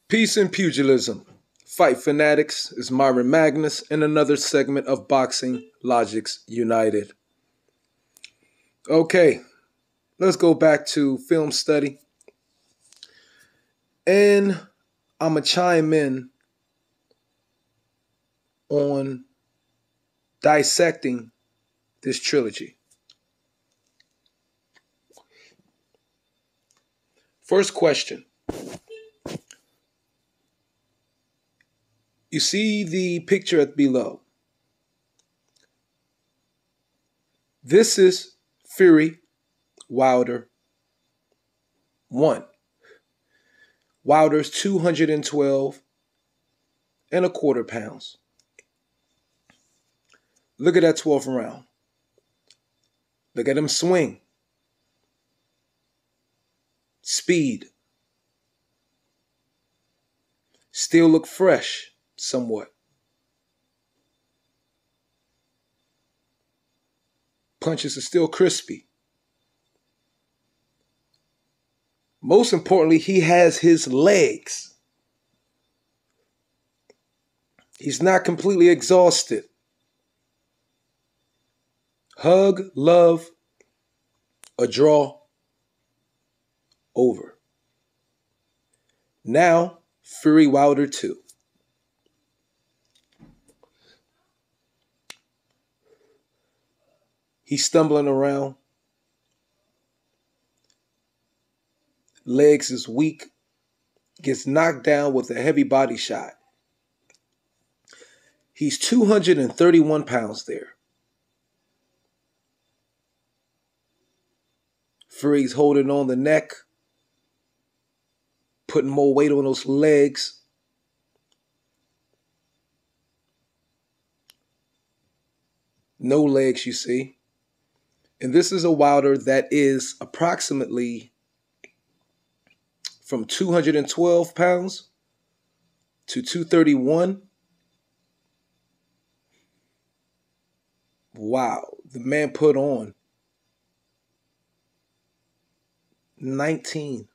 Peace and pugilism. Fight fanatics is Myron Magnus in another segment of Boxing Logics United. Okay, let's go back to film study. And I'm going to chime in on dissecting this trilogy. First question. You see the picture below. This is Fury Wilder 1. Wilder's 212 and a quarter pounds. Look at that 12th round. Look at him swing. Speed. Still look fresh somewhat. Punches are still crispy. Most importantly, he has his legs. He's not completely exhausted. Hug, love, a draw, over. Now, Fury Wilder 2. He's stumbling around. Legs is weak. Gets knocked down with a heavy body shot. He's 231 pounds there. Fury's holding on the neck. Putting more weight on those legs. No legs, you see. And this is a Wilder that is approximately from 212 pounds to 231. Wow, the man put on 19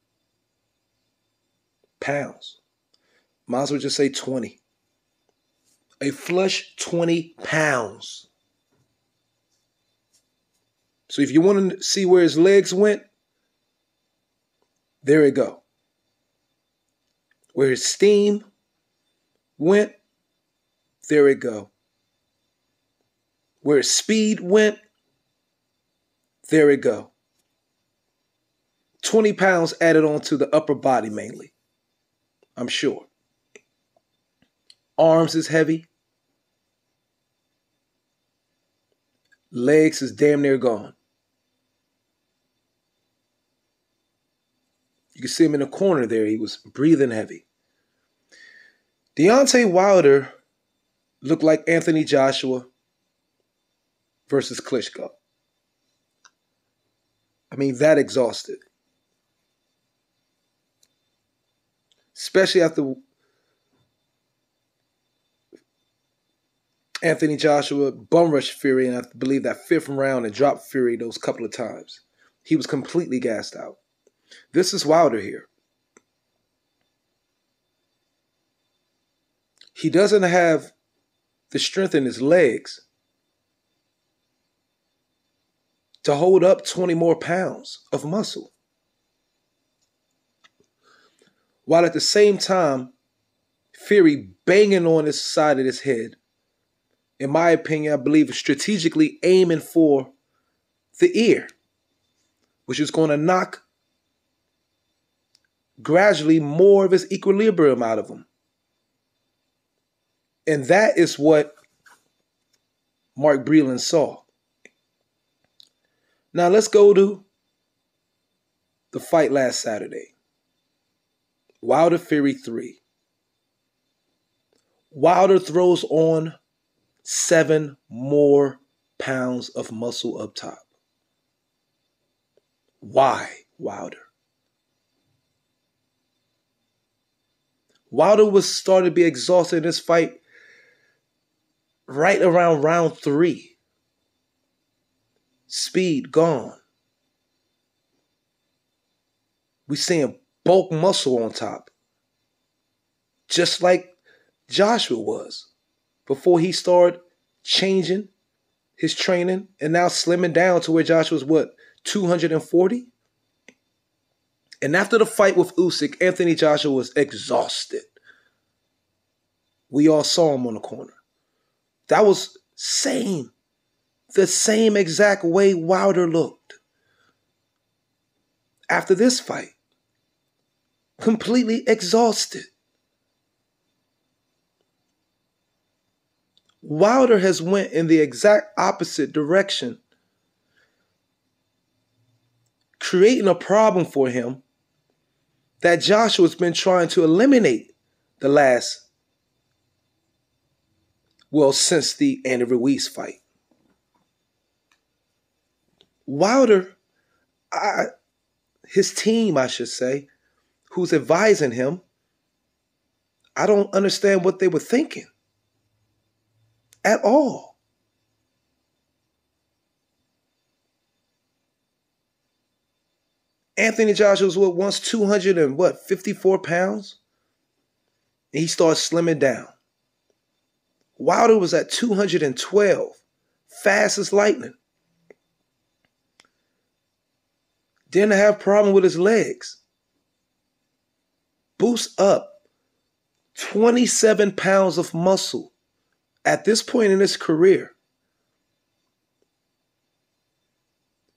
pounds. Might as well just say 20. A flush 20 pounds. So if you want to see where his legs went, there we go. Where his steam went, there we go. Where his speed went, there we go. 20 pounds added on to the upper body mainly, I'm sure. Arms is heavy. Legs is damn near gone. You can see him in the corner there. He was breathing heavy. Deontay Wilder looked like Anthony Joshua versus Klitschko. I mean, that exhausted. Especially after Anthony Joshua bum rushed Fury, and I believe that 5th round and dropped Fury those couple of times. He was completely gassed out. This is Wilder here. He doesn't have the strength in his legs to hold up 20 more pounds of muscle. While at the same time, Fury banging on his side of his head, in my opinion, I believe strategically aiming for the ear, which is going to knock gradually more of his equilibrium out of him. And that is what Mark Breland saw. Now let's go to the fight last Saturday. Wilder Fury 3. Wilder throws on 7 more pounds of muscle up top. Why Wilder? Wilder was starting to be exhausted in this fight right around round 3. Speed gone. We seeing bulk muscle on top. just like Joshua was before he started changing his training and now slimming down to where Joshua's what, 240? And after the fight with Usyk, Anthony Joshua was exhausted. We all saw him on the corner. That was the same exact way Wilder looked after this fight. Completely exhausted. Wilder has went in the exact opposite direction, creating a problem for him that Joshua's been trying to eliminate since the Andy Ruiz fight. Wilder, his team, I should say, who's advising him, I don't understand what they were thinking at all. Anthony Joshua was once 254 pounds? And he started slimming down. Wilder was at 212, fast as lightning. Didn't have a problem with his legs. Boost up 27 pounds of muscle at this point in his career.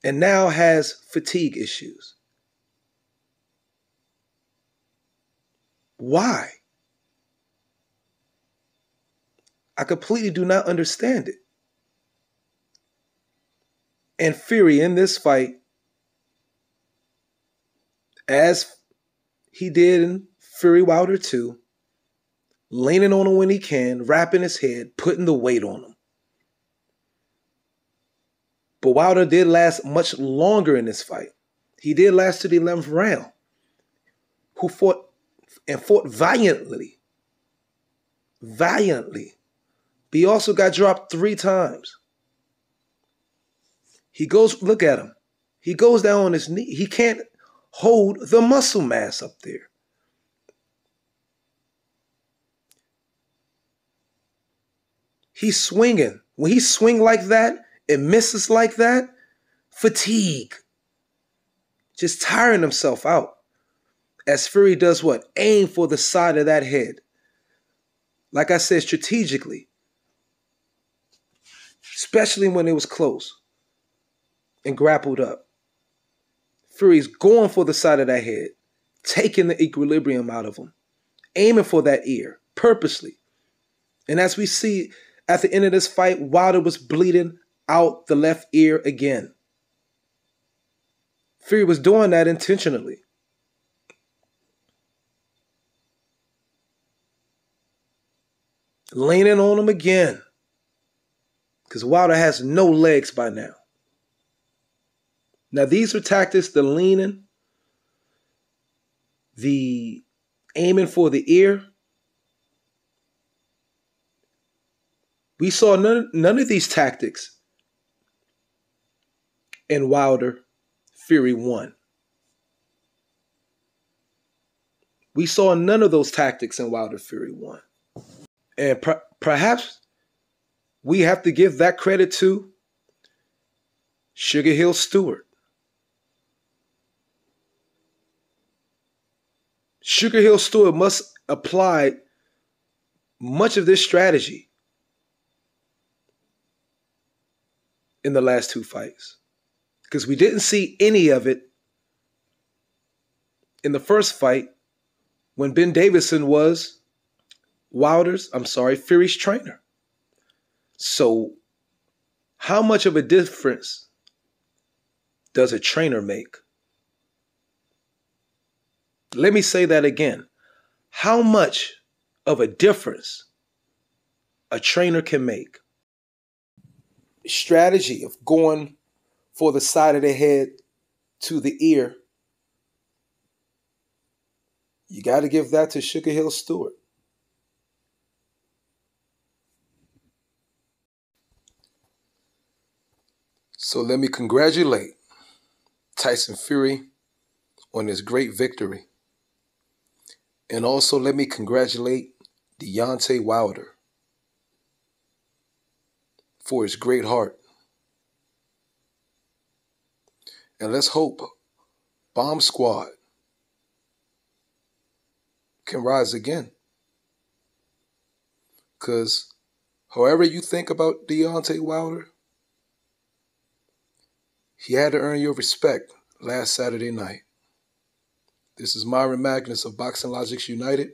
And now has fatigue issues. Why? I completely do not understand it. And Fury in this fight, as he did in Fury Wilder 2, leaning on him when he can, wrapping his head, putting the weight on him. But Wilder did last much longer in this fight. He did last to the 11th round. Who fought valiantly. Valiantly. But he also got dropped 3 times. Look at him. He goes down on his knee. He can't hold the muscle mass up there. He's swinging. When he swing like that, it misses like that, fatigue. Just tiring himself out. As Fury does what? Aim for the side of that head. Like I said, strategically. Especially when it was close and grappled up. Fury's going for the side of that head, taking the equilibrium out of him, aiming for that ear, purposely. And as we see at the end of this fight, Wilder was bleeding out the left ear again. Fury was doing that intentionally. Leaning on him again. Because Wilder has no legs by now. Now these are tactics, the leaning, the aiming for the ear. We saw none of these tactics in Wilder Fury 1. We saw none of those tactics in Wilder Fury 1. And perhaps we have to give that credit to Sugar Hill Stewart. Sugar Hill Stewart must apply much of this strategy in the last 2 fights. Because we didn't see any of it in the first fight when Ben Davison was Fury's trainer. So how much of a difference does a trainer make? Let me say that again. How much of a difference a trainer can make? Strategy of going for the side of the head to the ear. You got to give that to Sugar Hill Stewart. So let me congratulate Tyson Fury on his great victory. And also let me congratulate Deontay Wilder for his great heart. And let's hope Bomb Squad can rise again. Because however you think about Deontay Wilder, he had to earn your respect last Saturday night. This is Myron Magnus of Boxing Logics United.